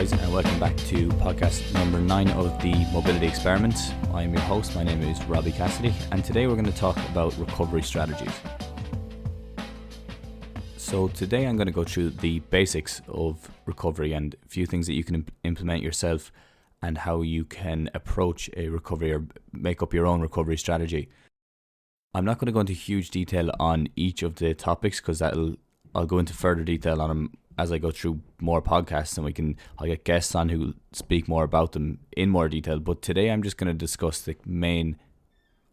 guys, and welcome back to podcast number 9 of the Mobility Experiment. I am your host, my name is Robbie Cassidy, and today we're going to talk about recovery strategies. So today I'm going to go through the basics of recovery and a few things that you can implement yourself and how you can approach a recovery or make up your own recovery strategy. I'm not going to go into huge detail on each of the topics because I'll go into further detail on them as I go through more podcasts, and I'll get guests on who speak more about them in more detail. But today I'm just going to discuss the main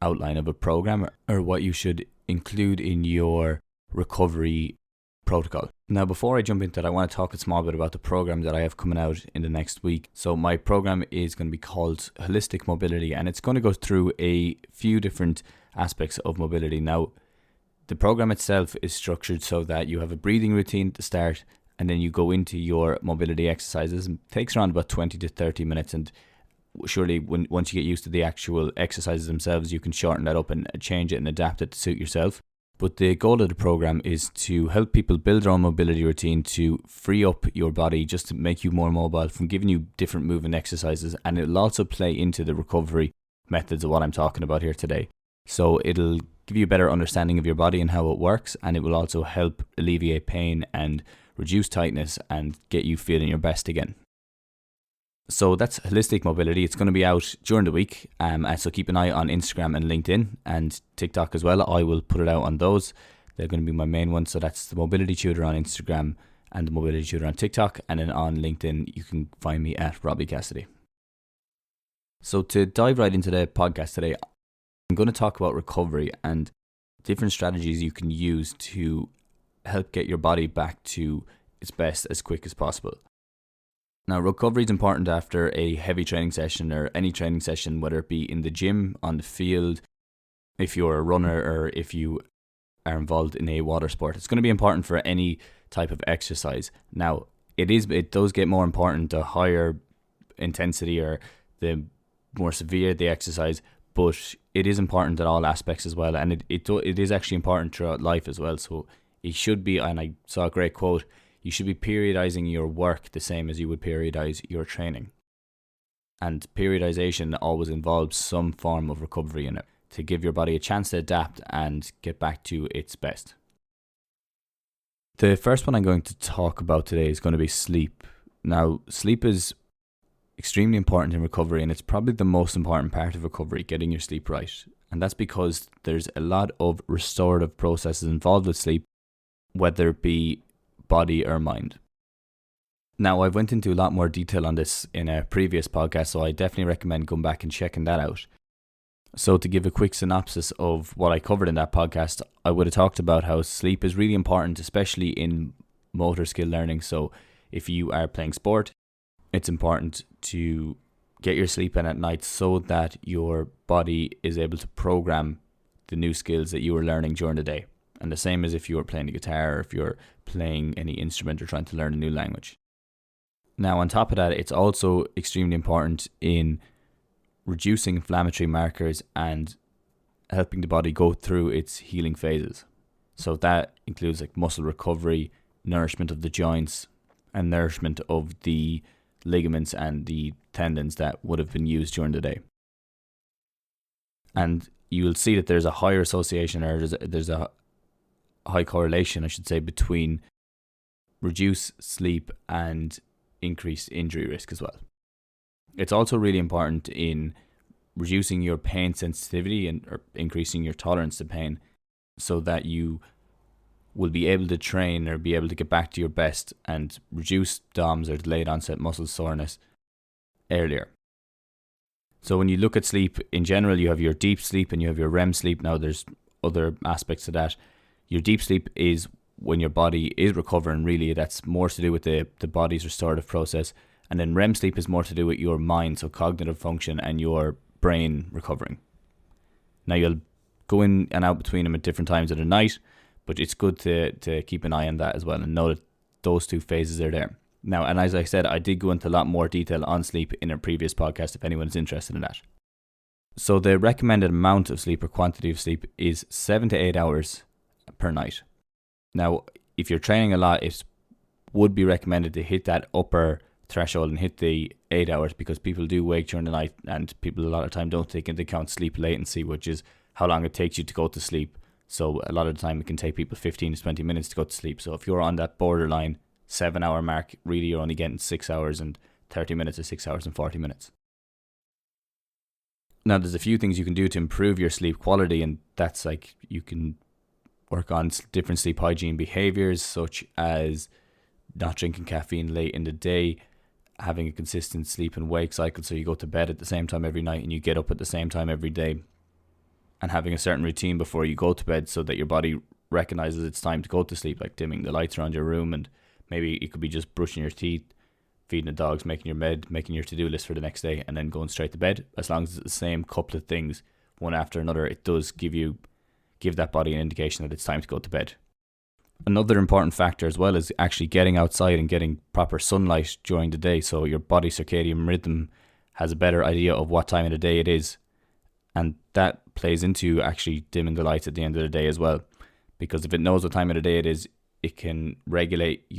outline of a program or what you should include in your recovery protocol. Now, before I jump into that, I want to talk a small bit about the program that I have coming out in the next week. So my program is going to be called Holistic Mobility, and it's going to go through a few different aspects of mobility. Now, the program itself is structured so that you have a breathing routine to start, and then you go into your mobility exercises. It takes around about 20 to 30 minutes, and surely once you get used to the actual exercises themselves, you can shorten that up and change it and adapt it to suit yourself. But the goal of the program is to help people build their own mobility routine to free up your body, just to make you more mobile, from giving you different movement exercises, and it'll also play into the recovery methods of what I'm talking about here today. So it'll give you a better understanding of your body and how it works, and it will also help alleviate pain and reduce tightness and get you feeling your best again. So that's Holistic Mobility. It's going to be out during the week, so keep an eye on Instagram and LinkedIn and TikTok as well. I will put it out on those. They're going to be my main ones. So that's the Mobility Tutor on Instagram and the Mobility Tutor on TikTok, and then on LinkedIn you can find me at Robbie Cassidy. So to dive right into the podcast today, I'm going to talk about recovery and different strategies you can use to help get your body back to its best as quick as possible. Now, recovery is important after a heavy training session or any training session, whether it be in the gym, on the field, if you're a runner, or if you are involved in a water sport. It's going to be important for any type of exercise. Now, it does get more important the higher intensity or the more severe the exercise, but it is important at all aspects as well, and it is actually important throughout life as well. So it should be, and I saw a great quote, you should be periodizing your work the same as you would periodize your training. And periodization always involves some form of recovery in it to give your body a chance to adapt and get back to its best. The first one I'm going to talk about today is going to be sleep. Now, sleep is extremely important in recovery, and it's probably the most important part of recovery, getting your sleep right. And that's because there's a lot of restorative processes involved with sleep, whether it be body or mind. Now, I've went into a lot more detail on this in a previous podcast, so I definitely recommend going back and checking that out. So to give a quick synopsis of what I covered in that podcast, I would have talked about how sleep is really important, especially in motor skill learning. So if you are playing sport, it's important to get your sleep in at night so that your body is able to program the new skills that you were learning during the day. And the same as if you were playing the guitar or if you're playing any instrument or trying to learn a new language. Now, on top of that, it's also extremely important in reducing inflammatory markers and helping the body go through its healing phases. So that includes like muscle recovery, nourishment of the joints, and nourishment of the ligaments and the tendons that would have been used during the day. And you will see that there's a higher association, or there's a high correlation, I should say, between reduced sleep and increased injury risk as well. It's also really important in reducing your pain sensitivity or increasing your tolerance to pain so that you will be able to train or be able to get back to your best and reduce DOMS or delayed onset muscle soreness earlier. So when you look at sleep in general, you have your deep sleep and you have your REM sleep. Now there's other aspects to that. Your deep sleep is when your body is recovering, really. That's more to do with the body's restorative process. And then REM sleep is more to do with your mind, so cognitive function and your brain recovering. Now you'll go in and out between them at different times of the night, but it's good to keep an eye on that as well and know that those two phases are there. Now, and as I said, I did go into a lot more detail on sleep in a previous podcast if anyone's interested in that. So the recommended amount of sleep or quantity of sleep is 7 to 8 hours per night. Now, if you're training a lot, it would be recommended to hit that upper threshold and hit the 8 hours, because people do wake during the night, and people a lot of time don't take into account sleep latency, which is how long it takes you to go to sleep. So a lot of the time it can take people 15 to 20 minutes to go to sleep. So if you're on that borderline 7 hour mark, really you're only getting 6 hours and 30 minutes or 6 hours and 40 minutes. Now there's a few things you can do to improve your sleep quality, and that's like you can work on different sleep hygiene behaviors, such as not drinking caffeine late in the day, having a consistent sleep and wake cycle, so you go to bed at the same time every night and you get up at the same time every day, and having a certain routine before you go to bed so that your body recognizes it's time to go to sleep, like dimming the lights around your room, and maybe it could be just brushing your teeth, feeding the dogs, making your bed, making your to-do list for the next day, and then going straight to bed. As long as it's the same couple of things, one after another, it does give that body an indication that it's time to go to bed. Another important factor as well is actually getting outside and getting proper sunlight during the day, so your body circadian rhythm has a better idea of what time of the day it is, and that plays into actually dimming the lights at the end of the day as well, because if it knows what time of the day it is, it can regulate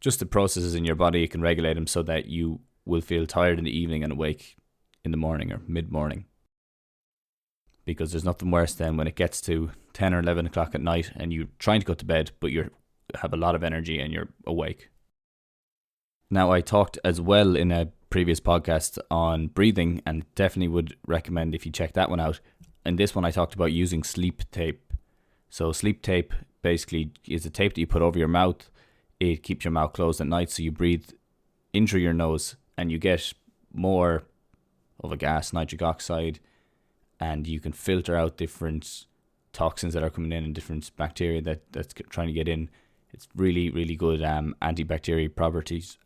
just the processes in your body. It can regulate them so that you will feel tired in the evening and awake in the morning or mid-morning. Because there's nothing worse than when it gets to 10 or 11 o'clock at night and you're trying to go to bed, but you have a lot of energy and you're awake. Now, I talked as well in a previous podcast on breathing, and definitely would recommend if you check that one out. In this one, I talked about using sleep tape. So sleep tape basically is a tape that you put over your mouth. It keeps your mouth closed at night, so you breathe in through your nose and you get more of a gas, nitric oxide, and you can filter out different toxins that are coming in and different bacteria that's trying to get in. It's really, really good antibacterial properties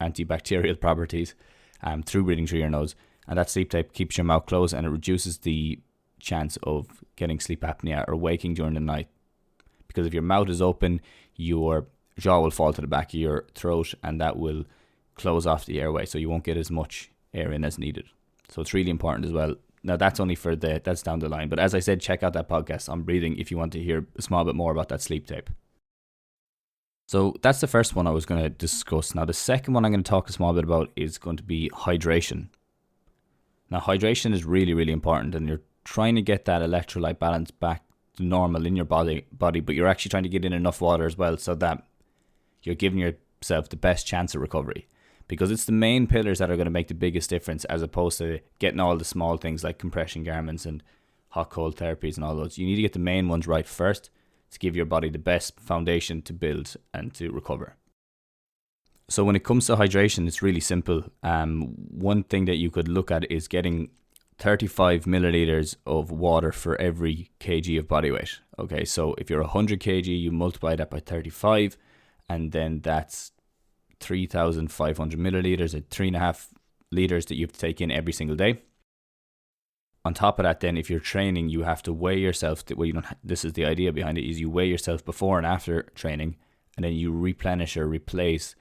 through breathing through your nose. And that sleep tape keeps your mouth closed, and it reduces the chance of getting sleep apnea or waking during the night. Because if your mouth is open, your jaw will fall to the back of your throat, and that will close off the airway, so you won't get as much air in as needed. So it's really important as well. Now that's only that's down the line, but as I said, check out that podcast on breathing if you want to hear a small bit more about that sleep tape. So that's the first one I was going to discuss. Now the second one I'm going to talk a small bit about is going to be hydration. Now hydration is really, really important, and you're trying to get that electrolyte balance back to normal in your body, but you're actually trying to get in enough water as well, so that you're giving yourself the best chance of recovery. Because it's the main pillars that are going to make the biggest difference, as opposed to getting all the small things like compression garments and hot cold therapies and all those. You need to get the main ones right first to give your body the best foundation to build and to recover. So when it comes to hydration, it's really simple. One thing that you could look at is getting 35 milliliters of water for every kg of body weight. Okay, so if you're 100 kg, you multiply that by 35, and then that's 3,500 milliliters, at 3.5 liters that you have to take in every single day. On top of that, then, if you're training, you have to weigh yourself. This is the idea behind it: is you weigh yourself before and after training, and then you replenish or replace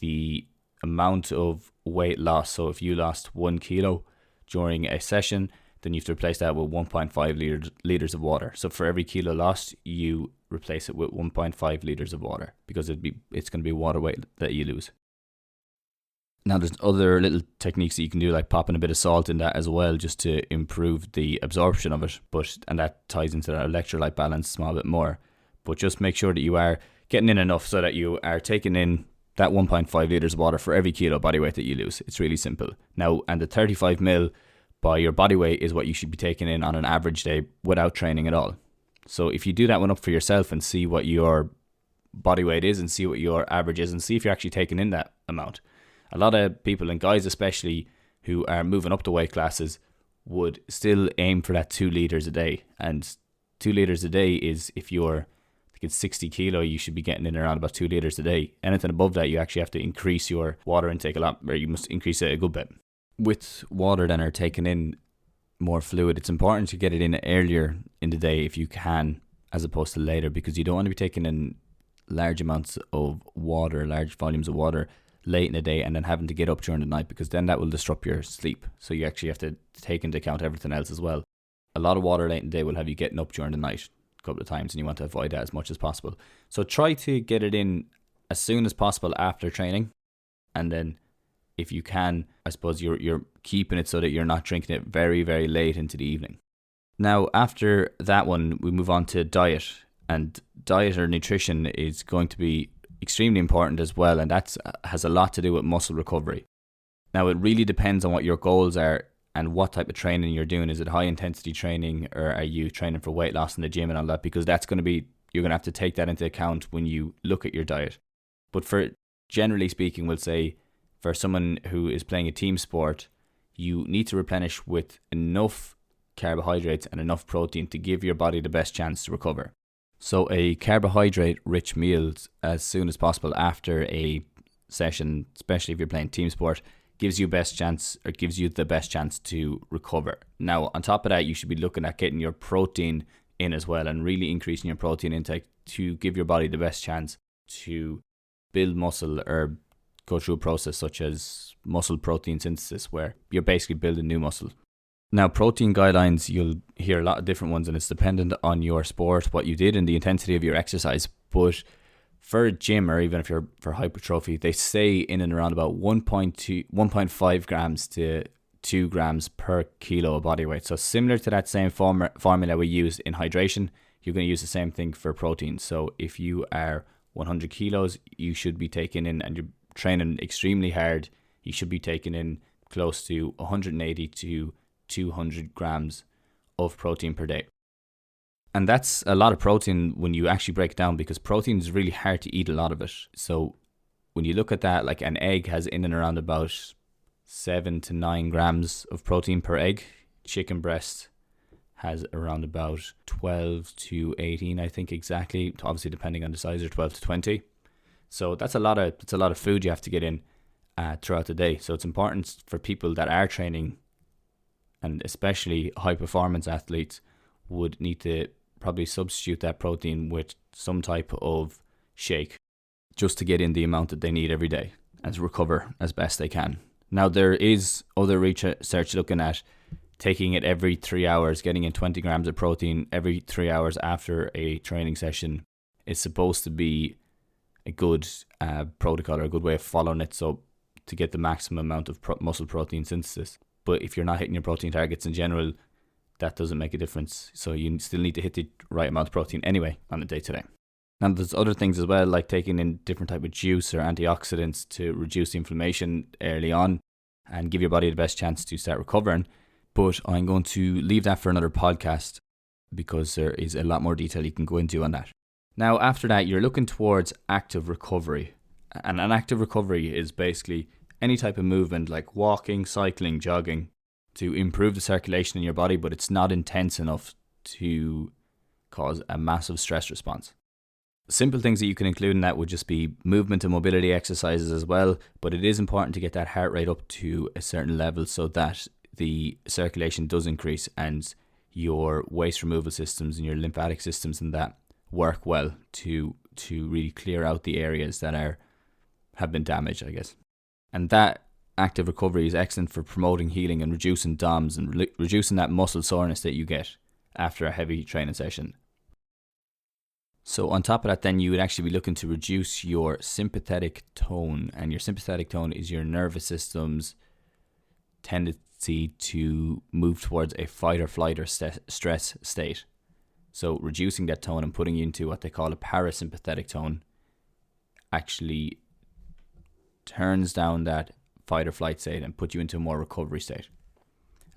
the amount of weight loss. So if you lost 1 kilo during a session, then you have to replace that with 1.5 liters of water. So for every kilo lost, you replace it with 1.5 liters of water, because it's going to be water weight that you lose. Now there's other little techniques that you can do, like popping a bit of salt in that as well, just to improve the absorption of it. And that ties into that electrolyte balance a small bit more. But just make sure that you are getting in enough so that you are taking in that 1.5 liters of water for every kilo body weight that you lose. It's really simple. Now, and the 35 mil by your body weight is what you should be taking in on an average day without training at all. So if you do that one up for yourself and see what your body weight is and see what your average is and see if you're actually taking in that amount. A lot of people, and guys especially, who are moving up the weight classes would still aim for that 2 liters a day. And 2 liters a day is, if you're, I think it's 60 kilo, you should be getting in around about 2 liters a day. Anything above that, you actually have to increase your water intake a lot, or you must increase it a good bit. With water then, are taking in more fluid, it's important to get it in earlier in the day if you can, as opposed to later, because you don't want to be taking in large amounts of water, large volumes of water late in the day and then having to get up during the night, because then that will disrupt your sleep. So you actually have to take into account everything else as well. A lot of water late in the day will have you getting up during the night a couple of times, and you want to avoid that as much as possible. So try to get it in as soon as possible after training, and then if you can, I suppose you're keeping it so that you're not drinking it very, very late into the evening. Now, after that one, we move on to diet. And diet or nutrition is going to be extremely important as well, and that has a lot to do with muscle recovery. Now, it really depends on what your goals are and what type of training you're doing. Is it high intensity training, or are you training for weight loss in the gym and all that? Because that's going to be, you're going to have to take that into account when you look at your diet. But for generally speaking, we'll say for someone who is playing a team sport, you need to replenish with enough carbohydrates and enough protein to give your body the best chance to recover. So a carbohydrate-rich meal as soon as possible after a session, especially if you're playing team sport, gives you the best chance to recover. Now, on top of that, you should be looking at getting your protein in as well, and really increasing your protein intake to give your body the best chance to build muscle or go through a process such as muscle protein synthesis, where you're basically building new muscle. Now, protein guidelines, you'll hear a lot of different ones, and it's dependent on your sport, what you did, and the intensity of your exercise. But for a gym, or even if you're for hypertrophy, they say in and around about 1.5 grams to 2 grams per kilo of body weight. So similar to that same formula we use in hydration, you're going to use the same thing for protein. So if you are 100 kilos, you should be taking in, and you're training extremely hard, you should be taking in close to 180 to 200 grams of protein per day. And that's a lot of protein when you actually break it down, because protein is really hard to eat a lot of it. So when you look at that, like an egg has in and around about 7 to 9 grams of protein per egg. Chicken breast has around about 12 to 18, I think exactly, obviously depending on the size, or 12 to 20. So that's a lot of food you have to get in throughout the day. So it's important for people that are training, and especially high performance athletes, would need to probably substitute that protein with some type of shake just to get in the amount that they need every day and to recover as best they can. Now, there is other research looking at taking it every 3 hours, getting in 20 grams of protein every 3 hours after a training session is supposed to be a good protocol, or a good way of following it, so to get the maximum amount of muscle protein synthesis. But if you're not hitting your protein targets in general, that doesn't make a difference. So you still need to hit the right amount of protein anyway on a day-to-day. And there's other things as well, like taking in different type of juice or antioxidants to reduce inflammation early on and give your body the best chance to start recovering. But I'm going to leave that for another podcast, because there is a lot more detail you can go into on that. Now, after that, you're looking towards active recovery. And an active recovery is basically any type of movement like walking, cycling, jogging, to improve the circulation in your body, but it's not intense enough to cause a massive stress response. Simple things that you can include in that would just be movement and mobility exercises as well, but it is important to get that heart rate up to a certain level so that the circulation does increase and your waste removal systems and your lymphatic systems and that work well to really clear out the areas that have been damaged, I guess. And that active recovery is excellent for promoting healing and reducing DOMS and reducing that muscle soreness that you get after a heavy training session. So on top of that, then you would actually be looking to reduce your sympathetic tone, and your sympathetic tone is your nervous system's tendency to move towards a fight or flight or stress state. So reducing that tone and putting you into what they call a parasympathetic tone actually turns down that fight or flight state and put you into a more recovery state.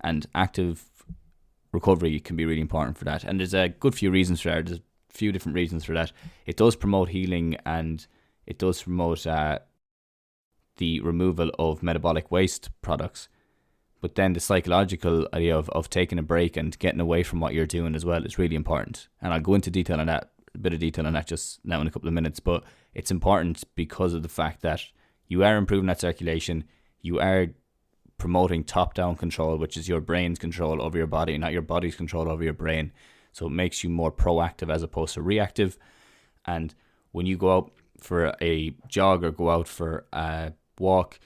And active recovery can be really important for that. And there's a good few reasons for that. There's a few different reasons for that. It does promote healing, and it does promote the removal of metabolic waste products. But then the psychological idea of taking a break and getting away from what you're doing as well is really important. And I'll go into detail on that, a bit of detail on that just now in a couple of minutes. But it's important because of the fact that you are improving that circulation. You are promoting top-down control, which is your brain's control over your body, not your body's control over your brain. So it makes you more proactive as opposed to reactive. And when you go out for a jog or go out for a walk,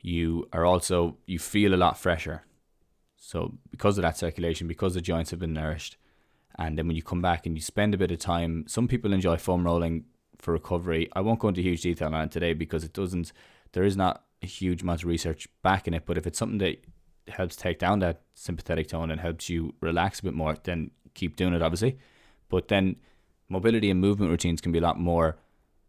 you feel a lot fresher. So because of that circulation, because the joints have been nourished. And then when you come back and you spend a bit of time, some people enjoy foam rolling for recovery. I won't go into huge detail on it today because there is not a huge amount of research back in it, but if it's something that helps take down that sympathetic tone and helps you relax a bit more, then keep doing it, obviously. But then mobility and movement routines can be a lot more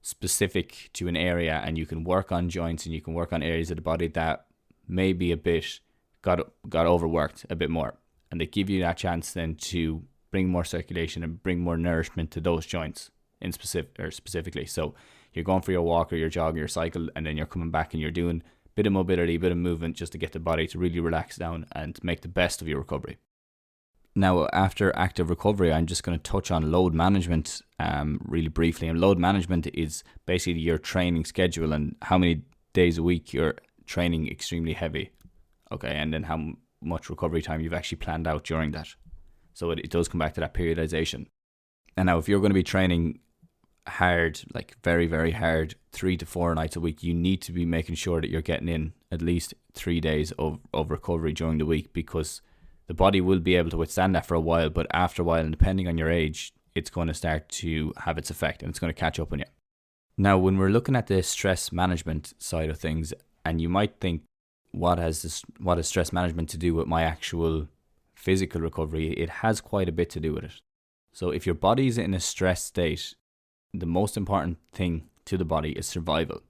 specific to an area, and you can work on joints and you can work on areas of the body that may be a bit got overworked a bit more, and they give you that chance then to bring more circulation and bring more nourishment to those joints in specifically. So you're going for your walk or your jog or your cycle, and then you're coming back and you're doing a bit of mobility, a bit of movement, just to get the body to really relax down and make the best of your recovery. Now, after active recovery, I'm just going to touch on load management really briefly. And load management is basically your training schedule and how many days a week you're training extremely heavy. Okay, and then how much recovery time you've actually planned out during that. So it does come back to that periodization. And now, if you're going to be training hard, like very, very hard, 3 to 4 nights a week, you need to be making sure that you're getting in at least 3 days of recovery during the week, because the body will be able to withstand that for a while, but after a while, and depending on your age, it's going to start to have its effect and it's going to catch up on you. Now, when we're looking at the stress management side of things, and you might think, what has stress management to do with my actual physical recovery? It has quite a bit to do with it. So if your body is in a stress state, the most important thing to the body is survival.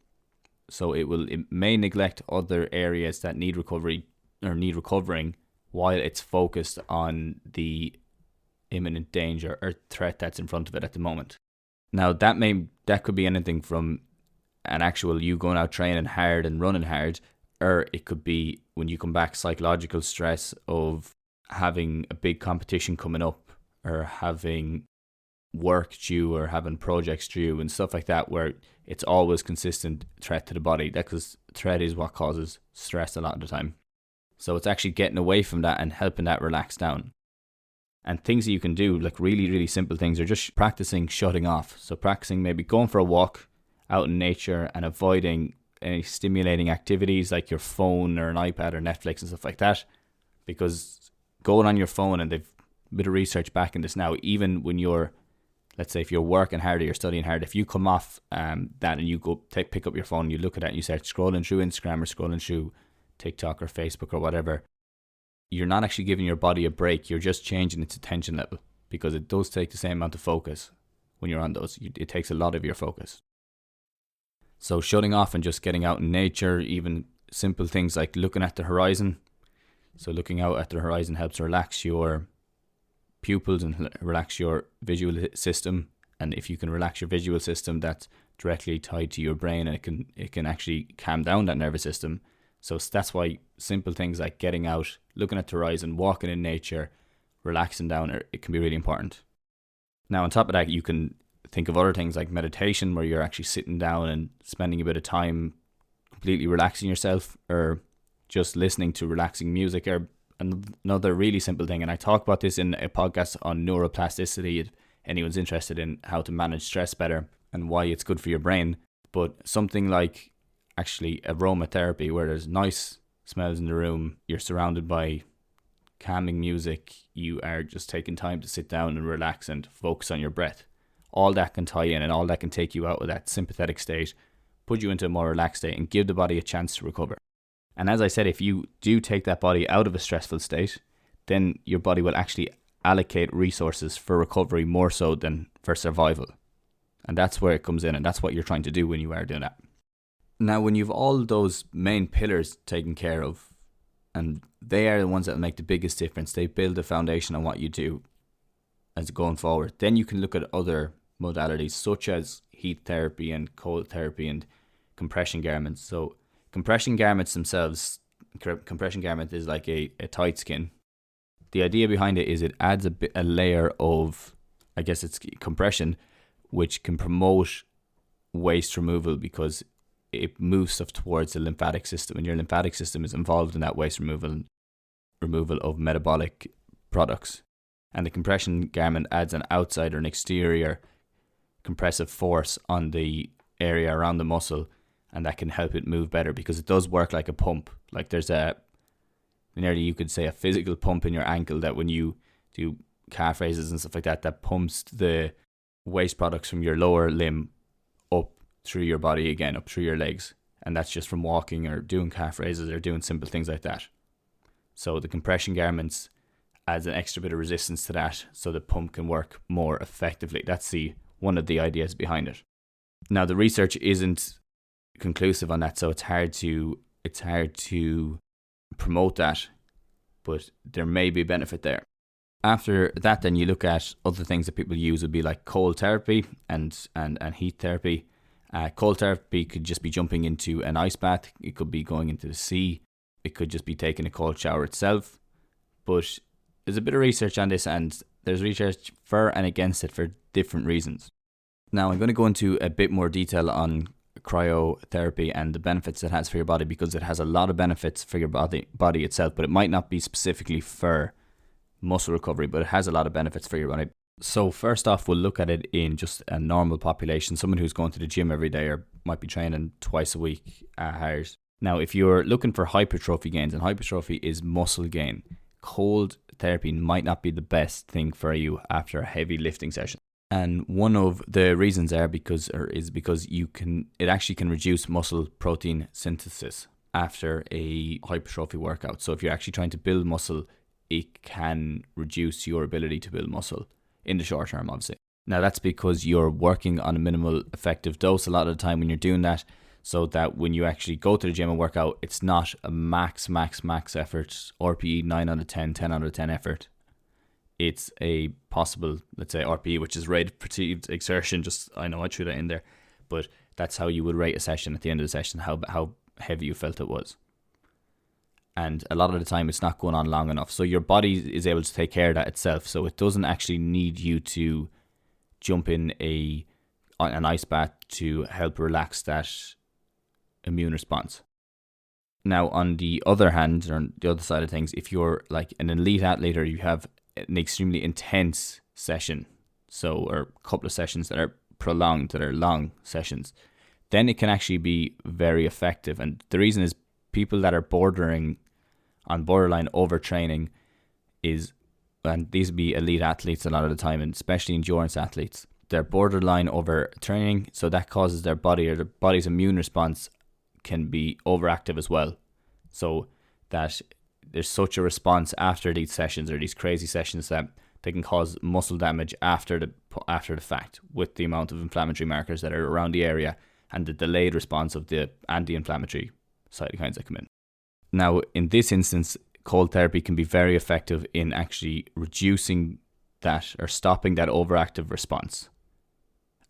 So it may neglect other areas that need recovery or need recovering, while it's focused on the imminent danger or threat that's in front of it at the moment. Now, that could be anything from an actual you going out training hard and running hard, or it could be when you come back, psychological stress of having a big competition coming up, or having work due, or having projects due and stuff like that, where it's always consistent threat to the body. That, because threat is what causes stress a lot of the time. So it's actually getting away from that and helping that relax down. And things that you can do, like really, really simple things, are just practicing shutting off. So practicing maybe going for a walk out in nature and avoiding any stimulating activities like your phone or an iPad or Netflix and stuff like that. Because going on your phone, and they've a bit of research back in this now, even when you're, let's say if you're working hard or you're studying hard, if you come off that and you go pick up your phone, you look at it and you start scrolling through Instagram or scrolling through TikTok or Facebook or whatever, you're not actually giving your body a break. You're just changing its attention level, because it does take the same amount of focus when you're on those. It takes a lot of your focus. So shutting off and just getting out in nature, even simple things like looking at the horizon. So looking out at the horizon helps relax your pupils and relax your visual system. And if you can relax your visual system, that's directly tied to your brain, and it can actually calm down that nervous system. So that's why simple things like getting out, looking at the horizon, walking in nature, relaxing down, it can be really important. Now, on top of that, you can think of other things like meditation, where you're actually sitting down and spending a bit of time completely relaxing yourself, or just listening to relaxing music, or another really simple thing. And I talk about this in a podcast on neuroplasticity, if anyone's interested in how to manage stress better and why it's good for your brain. But something like actually aromatherapy, where there's nice smells in the room, you're surrounded by calming music, you are just taking time to sit down and relax and focus on your breath. All that can tie in, and all that can take you out of that sympathetic state, put you into a more relaxed state, and give the body a chance to recover. And as I said, if you do take that body out of a stressful state, then your body will actually allocate resources for recovery more so than for survival. And that's where it comes in, and that's what you're trying to do when you are doing that. Now, when you've all those main pillars taken care of, and they are the ones that make the biggest difference, they build the foundation on what you do as going forward, then you can look at other modalities such as heat therapy and cold therapy and compression garments. So compression garments themselves, compression garment is like a tight skin. The idea behind it is it adds a layer of, I guess it's compression, which can promote waste removal, because it moves stuff towards the lymphatic system, and your lymphatic system is involved in that waste removal of metabolic products. And the compression garment adds an outside or an exterior compressive force on the area around the muscle, and that can help it move better, because it does work like a pump. Like there's nearly, you could say, a physical pump in your ankle that when you do calf raises and stuff like that, that pumps the waste products from your lower limb up through your body again, up through your legs. And that's just from walking or doing calf raises or doing simple things like that. So the compression garments adds an extra bit of resistance to that so the pump can work more effectively. That's one of the ideas behind it. Now the research isn't conclusive on that, so it's hard to promote that, but there may be a benefit there. After that, then you look at other things that people use would be like cold therapy and heat therapy. Cold therapy could just be jumping into an ice bath. It could be going into the sea. It could just be taking a cold shower itself. But there's a bit of research on this, and there's research for and against it for different reasons. Now I'm going to go into a bit more detail on cryotherapy and the benefits it has for your body, because it has a lot of benefits for your body itself, but it might not be specifically for muscle recovery, but it has a lot of benefits for your body. So first off, we'll look at it in just a normal population, someone who's going to the gym every day or might be training twice a week hard. Now, if you're looking for hypertrophy gains, and hypertrophy is muscle gain, cold therapy might not be the best thing for you after a heavy lifting session. And one of the reasons is because it actually can reduce muscle protein synthesis after a hypertrophy workout. So if you're actually trying to build muscle, it can reduce your ability to build muscle in the short term, obviously. Now that's because you're working on a minimal effective dose a lot of the time when you're doing that, so that when you actually go to the gym and work out, it's not a max effort, RPE 9 out of 10, 10 out of 10 effort. It's a possible, let's say, RPE, which is rate perceived exertion. I know I threw that in there, but that's how you would rate a session at the end of the session, how heavy you felt it was. And a lot of the time it's not going on long enough. So your body is able to take care of that itself. So it doesn't actually need you to jump in an ice bath to help relax that immune response. Now, on the other hand, or on the other side of things, if you're like an elite athlete or you have an extremely intense session, or a couple of sessions that are prolonged, that are long sessions, then it can actually be very effective. And the reason is people that are borderline overtraining and these would be elite athletes a lot of the time, and especially endurance athletes, they're borderline overtraining, so that causes their body's immune response can be overactive as well, so that there's such a response after these sessions or these crazy sessions that they can cause muscle damage after the fact, with the amount of inflammatory markers that are around the area and the delayed response of the anti-inflammatory cytokines that come in. Now, in this instance, cold therapy can be very effective in actually reducing that or stopping that overactive response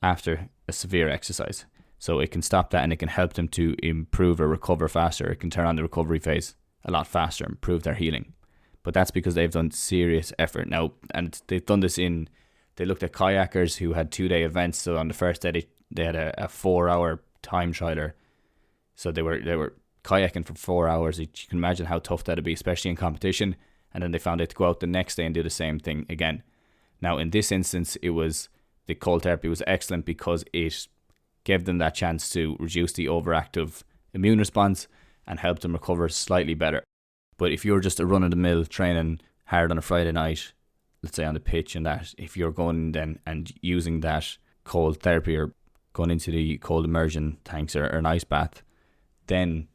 after a severe exercise. So it can stop that, and it can help them to improve or recover faster. It can turn on the recovery phase a lot faster, improve their healing. But that's because they've done serious effort. Now, and they've done this they looked at kayakers who had 2-day events. So on the first day, they had a 4-hour time trialer. So they were kayaking for 4 hours. You can imagine how tough that'd be, especially in competition. And then they found out to go out the next day and do the same thing again. Now, in this instance, the cold therapy was excellent because it gave them that chance to reduce the overactive immune response and help them recover slightly better. But if you're just a run-of-the-mill training hard on a Friday night, let's say on the pitch and that, if you're going then and using that cold therapy or going into the cold immersion tanks or an ice bath, then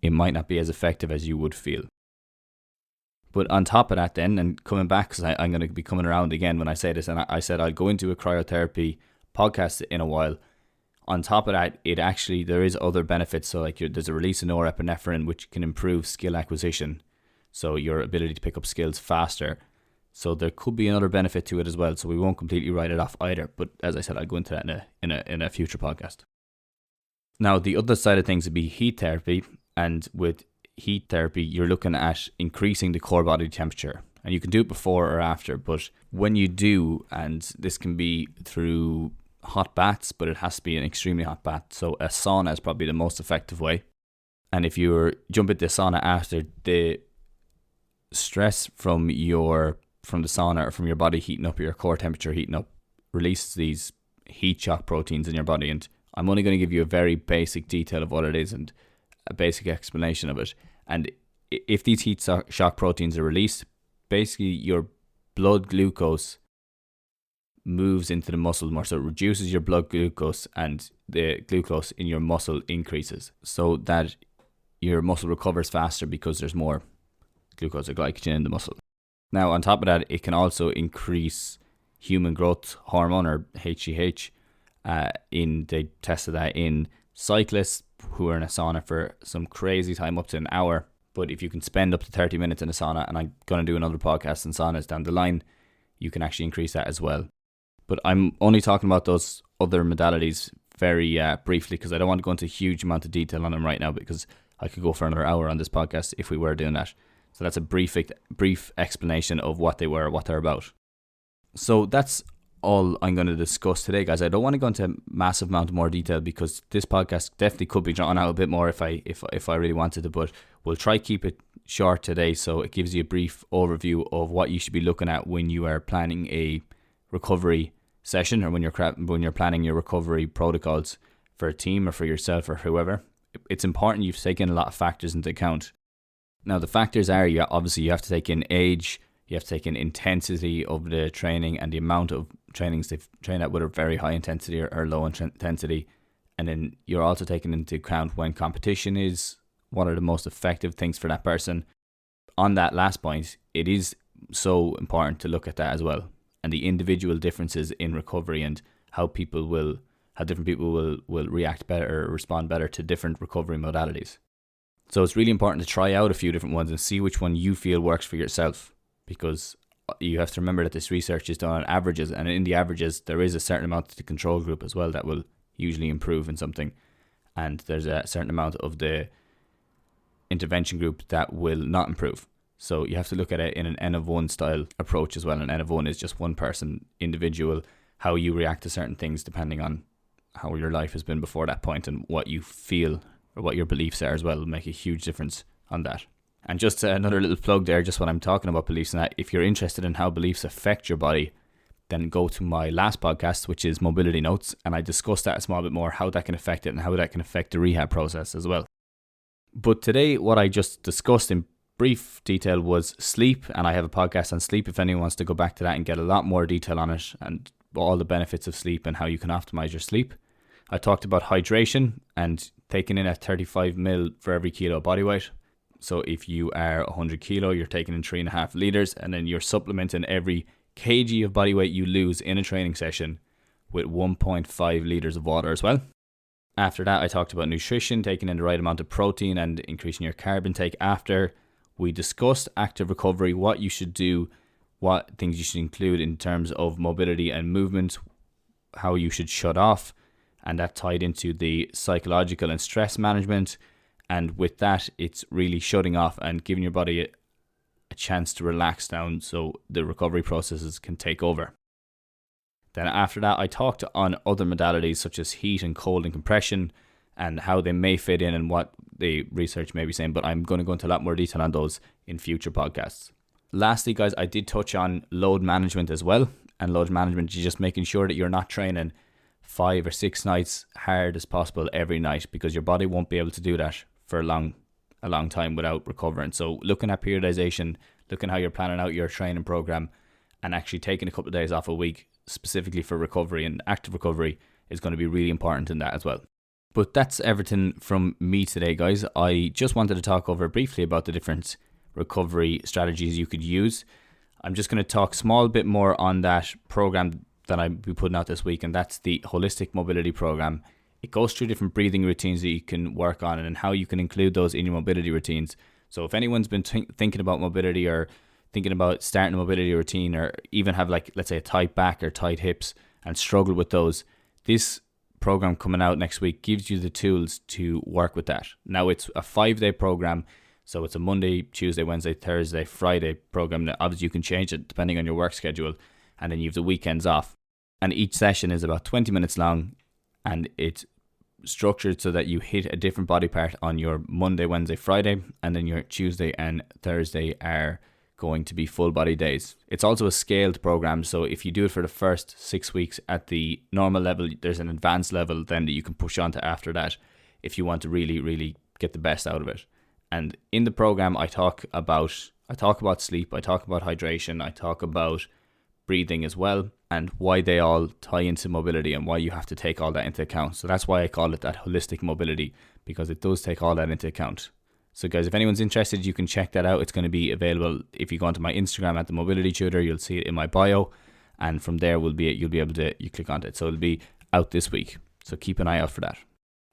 it might not be as effective as you would feel. But on top of that then, and coming back, because I'm going to be coming around again when I say this, and I said I'll go into a cryotherapy podcast in a while. On top of that, there is other benefits. So like there's a release of norepinephrine, which can improve skill acquisition. So your ability to pick up skills faster. So there could be another benefit to it as well. So we won't completely write it off either. But as I said, I'll go into that in a future podcast. Now, the other side of things would be heat therapy. And with heat therapy, you're looking at increasing the core body temperature. And you can do it before or after. But when you do, and this can be through hot baths, but it has to be an extremely hot bath. So a sauna is probably the most effective way. And if you jump into the sauna after, the stress from the sauna or from your body heating up, your core temperature heating up, releases these heat shock proteins in your body. And I'm only going to give you a very basic detail of what it is and a basic explanation of it. And if these heat shock proteins are released, basically your blood glucose moves into the muscle more. So it reduces your blood glucose, and the glucose in your muscle increases so that your muscle recovers faster because there's more glucose or glycogen in the muscle. Now, on top of that, it can also increase human growth hormone, or HGH. They tested that in cyclists who are in a sauna for some crazy time, up to an hour. But if you can spend up to 30 minutes in a sauna, and I'm going to do another podcast on saunas down the line, you can actually increase that as well. But I'm only talking about those other modalities very briefly, because I don't want to go into a huge amount of detail on them right now, because I could go for another hour on this podcast if we were doing that. So that's a brief explanation of what they were, what they're about. So that's all I'm going to discuss today, guys. I don't want to go into a massive amount of more detail, because this podcast definitely could be drawn out a bit more if I really wanted to, but we'll try keep it short today, so it gives you a brief overview of what you should be looking at when you are planning a recovery session, or when you're planning your recovery protocols for a team or for yourself or whoever. It's important you've taken a lot of factors into account. Now, the factors are, obviously you have to take in age, you have to take in intensity of the training and the amount of trainings they've trained at, whether very high intensity or low intensity. And then you're also taking into account when competition is, what are the most effective things for that person. On that last point, it is so important to look at that as well, and the individual differences in recovery, and how different people will react better or respond better to different recovery modalities. So it's really important to try out a few different ones and see which one you feel works for yourself, because you have to remember that this research is done on averages, and in the averages there is a certain amount of the control group as well that will usually improve in something, and there's a certain amount of the intervention group that will not improve. So you have to look at it in an N of 1 style approach as well. An N of 1 is just one person, individual, how you react to certain things depending on how your life has been before that point, and what you feel or what your beliefs are as well will make a huge difference on that. And just another little plug there, just when I'm talking about beliefs and that, if you're interested in how beliefs affect your body, then go to my last podcast, which is Mobility Notes, and I discussed that a small bit more, how that can affect it and how that can affect the rehab process as well. But today, what I just discussed in brief detail was sleep, and I have a podcast on sleep if anyone wants to go back to that and get a lot more detail on it and all the benefits of sleep and how you can optimize your sleep. I talked about hydration and taking in at 35 ml for every kilo of body weight. So if you are 100 kilo, you're taking in 3.5 liters, and then you're supplementing every kg of body weight you lose in a training session with 1.5 liters of water as well. After that, I talked about nutrition, taking in the right amount of protein and increasing your carb intake. After, we discussed active recovery, what you should do, what things you should include in terms of mobility and movement, how you should shut off, and that tied into the psychological and stress management. And with that, it's really shutting off and giving your body a chance to relax down so the recovery processes can take over. Then after that, I talked on other modalities such as heat and cold and compression, and how they may fit in and what the research may be saying, but I'm going to go into a lot more detail on those in future podcasts. Lastly, guys, I did touch on load management as well, and load management is just making sure that you're not training 5 or 6 nights hard as possible every night, because your body won't be able to do that for a long time without recovering. So looking at periodization, looking how you're planning out your training program, and actually taking a couple of days off a week specifically for recovery and active recovery is going to be really important in that as well. But that's everything from me today, guys. I just wanted to talk over briefly about the different recovery strategies you could use. I'm just going to talk small bit more on that program that I'll be putting out this week, and that's the Holistic Mobility Program. It goes through different breathing routines that you can work on and how you can include those in your mobility routines. So if anyone's been thinking about mobility, or thinking about starting a mobility routine, or even have, like, let's say a tight back or tight hips and struggle with those, this program coming out next week gives you the tools to work with that. Now, it's a 5-day program, so it's a Monday, Tuesday, Wednesday, Thursday, Friday program. Now, obviously you can change it depending on your work schedule, and then you have the weekends off. And each session is about 20 minutes long, and it's structured so that you hit a different body part on your Monday, Wednesday, Friday, and then your Tuesday and Thursday are going to be full body days. It's also a scaled program, so if you do it for the first 6 weeks at the normal level, there's an advanced level then that you can push on to after that if you want to really get the best out of it. And in the program, I talk about sleep, I talk about hydration, I talk about breathing as well, and why they all tie into mobility and why you have to take all that into account. So that's why I call it that holistic mobility, because it does take all that into account. So guys, if anyone's interested, you can check that out. It's going to be available if you go onto my Instagram at the Mobility Tutor. You'll see it in my bio, and from there you'll be able to click on it. So it'll be out this week. So keep an eye out for that.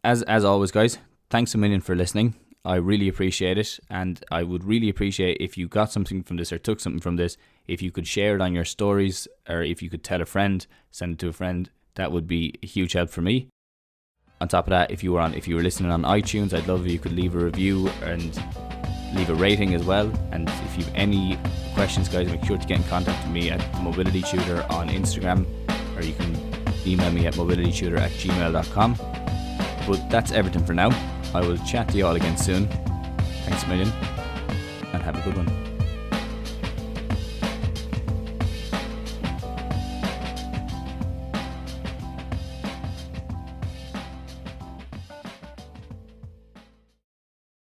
As always, guys, thanks a million for listening. I really appreciate it, and I would really appreciate if you got something from this or took something from this, if you could share it on your stories, or if you could tell a friend, send it to a friend. That would be a huge help for me. On top of that, if you were listening on iTunes, I'd love if you could leave a review and leave a rating as well. And if you have any questions, guys, make sure to get in contact with me at the Mobility Tutor on Instagram, or you can email me at mobilitytutor@gmail.com. But that's everything for now. I will chat to you all again soon. Thanks a million, and have a good one.